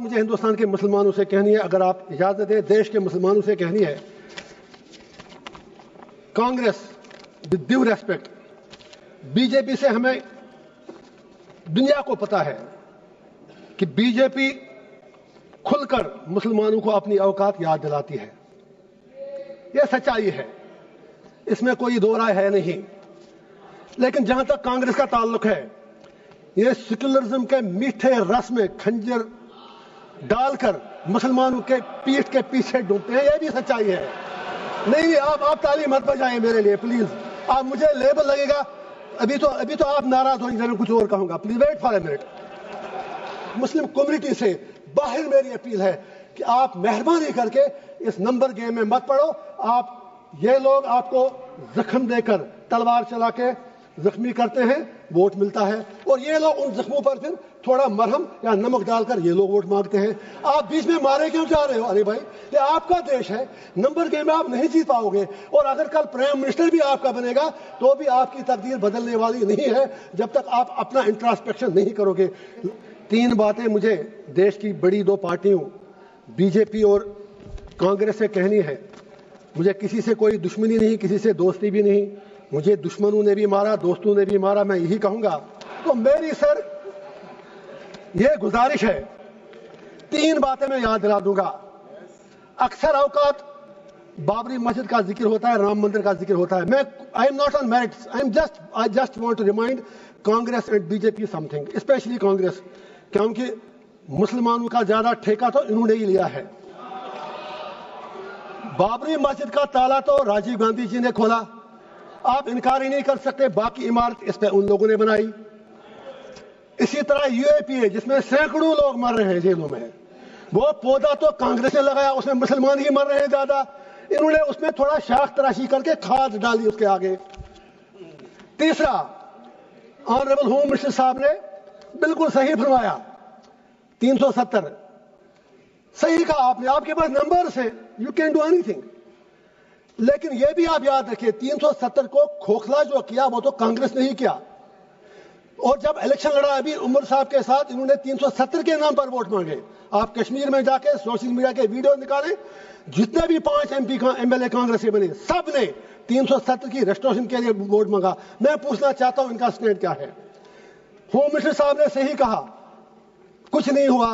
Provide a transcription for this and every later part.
مجھے ہندوستان کے مسلمانوں سے کہنی ہے، اگر آپ اجازت دیں، دیش کے مسلمانوں سے کہنی ہے. Congress with due respect, B J P سے ہمیں دنیا کو پتا ہے کہ بی جے پی کھل کر مسلمانوں کو اپنی اوقات یاد دلاتی ہے. یہ سچائی ہے، اس میں کوئی دو رائے ہے نہیں. لیکن جہاں تک کانگریس کا تعلق ہے، یہ سیکولرزم کے میٹھے رس میں کھنجر ڈال کر مسلمانوں کے پیٹھ کے پیچھے ڈوبتے ہیں. یہ بھی سچائی ہے. نہیں آپ تالی مت بجائیں میرے لیے پلیز. آپ مجھے لیبل لگے گا، ابھی تو آپ ناراض ہوں گے، میں کچھ اور کہوں گا. Please wait for a minute. مسلم کمیونٹی سے باہر میری اپیل ہے کہ آپ مہربانی کر کے اس نمبر گیم میں مت پڑو. یہ لوگ آپ کو زخم دے کر تلوار چلا کے زخمی کرتے ہیں، ووٹ ملتا ہے، اور یہ لوگ ان زخموں پر پھر تھوڑا مرہم یا نمک ڈال کر یہ لوگ ووٹ مانگتے ہیں. آپ بیچ میں مارے کیوں جا رہے ہو؟ ارے بھائی، یہ آپ کا دیش ہے، نمبر گیم میں آپ نہیں جیت پاؤ گے. اور اگر کل پرائم منسٹر بھی آپ کا بنے گا تو بھی آپ کی تقدیر بدلنے والی نہیں ہے جب تک آپ اپنا انٹراسپیکشن نہیں کرو گے. 3 باتیں مجھے دیش کی بڑی 2 پارٹیوں بی جے پی اور کانگریس سے کہنی ہے. مجھے کسی سے کوئی دشمنی نہیں، کسی سے دوستی بھی نہیں. مجھے دشمنوں نے بھی مارا، دوستوں نے بھی مارا، میں یہی کہوں گا. تو میری سر یہ گزارش ہے، 3 باتیں میں یاد دلا دوں گا. اکثر اوقات بابری مسجد کا ذکر ہوتا ہے، رام مندر کا ذکر ہوتا ہے. میں I am not on merits, I just want to remind Congress and B J P something, especially Congress, کیونکہ مسلمانوں کا زیادہ ٹھیکہ تو انہوں نے ہی لیا ہے. بابری مسجد کا تالا تو راجیو گاندھی جی نے کھولا، آپ انکار ہی نہیں کر سکتے. باقی عمارت اس پہ ان لوگوں نے بنائی. اسی طرح یو اے پی اے، جس میں سینکڑوں لوگ مر رہے ہیں جیلوں میں، وہ پودا تو کانگریس نے لگایا، اس میں مسلمان ہی مر رہے ہیں زیادہ. انہوں نے اس میں تھوڑا شاخ تراشی کر کے کھاد ڈالی اس کے آگے. تیسرا، آنریبل ہوم منسٹر صاحب نے بالکل صحیح فرمایا، 370 صحیح کہا آپ نے. آپ کے پاس نمبرز ہیں، you can do any thing. لیکن یہ بھی آپ یاد رکھیے، 370 کو کھوکھلا جو کیا وہ تو کانگریس نے ہی کیا. اور جب الیکشن لڑا ابھی عمر صاحب کے ساتھ، انہوں نے 370 کے نام پر ووٹ مانگے. آپ کشمیر میں جا کے سوشل میڈیا کے ویڈیو نکالیں، جتنے بھی 5 ایم ایل اے کانگریس کے بنے، سب نے 370 کی ریسٹوریشن کے لیے ووٹ مانگا. میں پوچھنا چاہتا ہوں ان کا اسٹینڈ کیا ہے. ہوم منسٹر صاحب نے صحیح کہا، کچھ نہیں ہوا،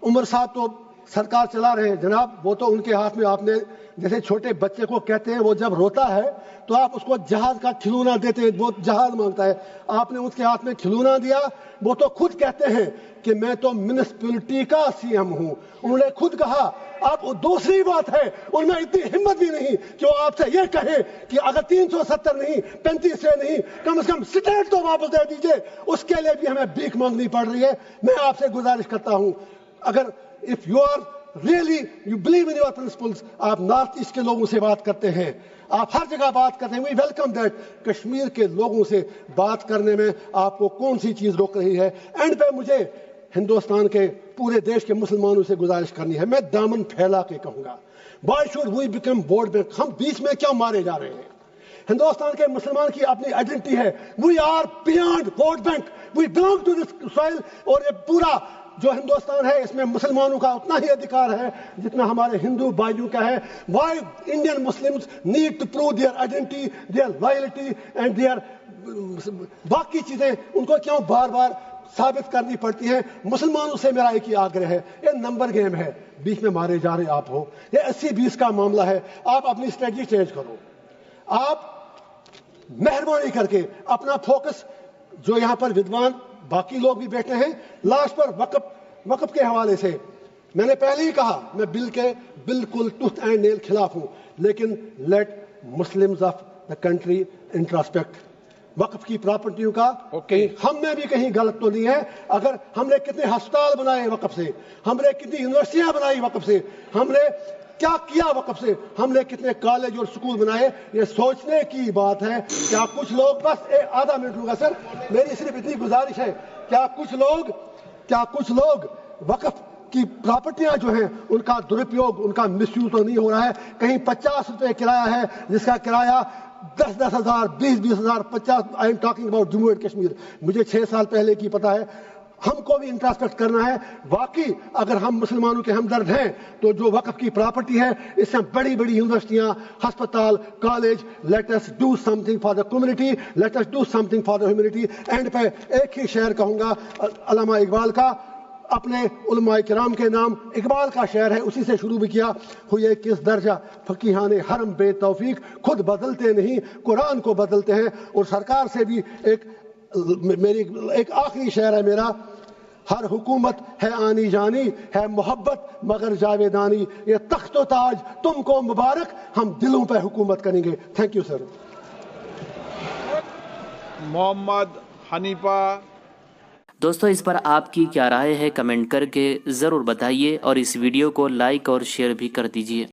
عمر صاحب تو سرکار چلا رہے ہیں. جناب وہ تو ان کے ہاتھ میں، آپ نے جیسے چھوٹے بچے کو کہتے ہیں وہ جب روتا ہے تو آپ اس کو جہاز کا کھلونا دیتے ہیں، وہ جہاز مانگتا ہے. آپ نے اس کے ہاتھ میں کھلونا دیا. وہ تو خود کہتے ہیں کہ میں تو میونسپلٹی کا سی ایم ہوں. انہوں نے خود کہا. اب دوسری بات ہے، ان میں اتنی ہمت بھی نہیں کہ وہ آپ سے یہ کہیں کہ اگر 370 نہیں، 35 سے نہیں، کم از کم اسٹیٹ تو واپس دے دیجیے. اس کے لیے بھی ہمیں بھیک مانگنی پڑ رہی ہے. میں آپ سے گزارش کرتا ہوں، اگر if you are really you believe in your principles، آپ نارتھ ایسٹ کے لوگوں سے بات کرتے ہیں، آپ ہر جگہ بات کرتے ہیں، we welcome that. کشمیر کے لوگوں سے بات کرنے میں آپ کو کون سی چیز روک رہی ہے؟ اینڈ پہ مجھے ہندوستان کے پورے دیش کے مسلمانوں سے گزارش کرنی ہے، میں دامن پھیلا کے کہوں گا، why should we become vote bank؟ ہم بیچ میں کیوں مارے جا رہے ہیں؟ ہندوستان کے مسلمان کی اپنی آئیڈینٹی ہے، we are beyond vote bank، we belong to this soil. اور یہ پورا جو ہندوستان ہے اس میں مسلمانوں کا اتنا ہی ادھیکار ہے جتنا ہمارے ہندو بھائیوں کا ہے. why Indian Muslims need to prove their identity, their loyalty and their باقی چیزیں ان کو کیوں بار بار ثابت کرنی پڑتی ہیں؟ مسلمانوں سے میرا ایک ہی آگرہ ہے، یہ نمبر گیم ہے، بیچ میں مارے جا رہے آپ ہو. یہ 80-20 کا معاملہ ہے. آپ اپنی اسٹریٹجی چینج کرو. آپ مہربانی کر کے اپنا فوکس، جو یہاں پر ودوان باقی لوگ بھی بیٹھے ہیں، لاسٹ پر وقف کے حوالے سے میں نے پہلے ہی کہا، میں بل کے بالکل ٹوتھ اینڈ نیل خلاف ہوں. لیکن let Muslims of the country introspect. وقف کی پراپرٹیوں کا کہیں ہم میں بھی کہیں غلط تو نہیں ہے. اگر ہم نے کتنے ہسپتال بنائے وقف سے، ہم نے کتنی یونیورسٹیاں بنائی وقف سے، ہم نے کیا کیا وقف سے، ہم نے کتنے کالج اور سکول بنائے، یہ سوچنے کی بات ہے. کیا کچھ لوگ، بس آدھا منٹ ہوگا سر، میری صرف اتنی گزارش ہے، کیا کچھ لوگ وقف کی پراپرٹیاں جو ہیں ان کا درپیوگ، ان کا مس یوز تو نہیں ہو رہا ہے؟ کہیں 50 روپے کرایہ ہے جس کا کرایہ 10,000 20,000 50. I am talking about Jammu and Kashmir. مجھے 6 سال پہلے کی پتا ہے. ہم کو بھی انٹراسپیکٹ کرنا ہے. واقعی اگر ہم مسلمانوں کے ہمدرد ہیں تو جو وقف کی پراپرٹی ہے اس سے بڑی بڑی یونیورسٹیاں, ہسپتال, college, let us do something for the community, let us do something for the humanity. And پہ ایک ہی شعر کہوں گا علامہ اقبال کا, اپنے علماء کرام کے نام. اقبال کا شعر ہے, اسی سے شروع بھی کیا. ہوئے کس درجہ فقیہان حرم بے توفیق, خود بدلتے نہیں قرآن کو بدلتے ہیں. اور سرکار سے بھی ایک آخری شعر ہے میرا, ہر حکومت ہے آنی جانی, ہے محبت مگر جاویدانی, یہ تخت و تاج تم کو مبارک, ہم دلوں پہ حکومت کریں گے. Thank you sir. Mohammad Hanifa. دوستو اس پر آپ کی کیا رائے ہے کمنٹ کر کے ضرور بتائیے, اور اس ویڈیو کو لائک اور شیئر بھی کر دیجیے.